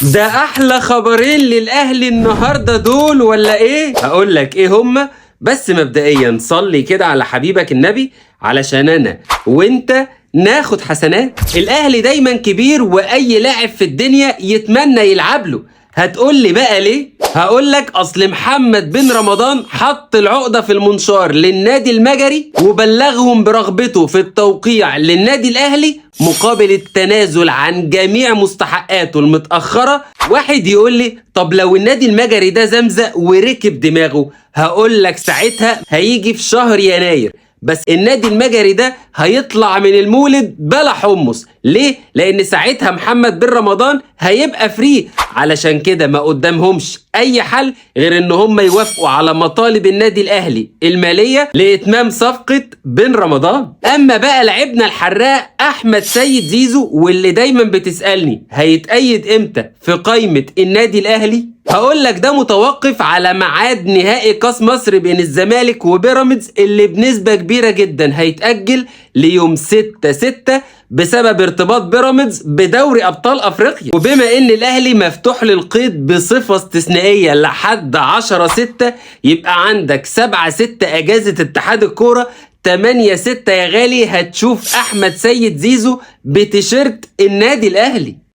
ده احلى خبرين للاهلي النهارده دول ولا ايه؟ هقول لك ايه هما. بس مبدئيا صلي كده على حبيبك النبي علشان انا وانت ناخد حسنات. الاهلي دايما كبير واي لاعب في الدنيا يتمنى يلعب له. هتقول لي بقى ليه؟ هقول لك اصل محمد بن رمضان حط العقده في المنشار للنادي المجري وبلغهم برغبته في التوقيع للنادي الاهلي مقابل التنازل عن جميع مستحقاته المتاخره. واحد يقول لي طب لو النادي المجري ده زمزق وركب دماغه، هقول لك ساعتها هيجي في شهر يناير، بس النادي المجري ده هيطلع من المولد بلا حمص. ليه؟ لان ساعتها محمد بن رمضان هيبقى فري. علشان كده ما قدامهمش اي حل غير ان هم يوافقوا على مطالب النادي الاهلي الماليه لاتمام صفقه بن رمضان. اما بقى لعبنا الحراق احمد سيد زيزو، واللي دايما بتسالني هيتأيد امتى في قائمه النادي الاهلي، هقول لك ده متوقف على ميعاد نهائي كاس مصر بين الزمالك وبيراميدز اللي بنسبة كبيرة جدا هيتأجل ليوم 6/6 بسبب ارتباط بيراميدز بدوري ابطال افريقيا. وبما ان الاهلي مفتوح للقيد بصفة استثنائية لحد 10/6، يبقى عندك 7/6 اجازة اتحاد الكورة، 8/6 يا غالي هتشوف احمد سيد زيزو بتيشيرت النادي الاهلي.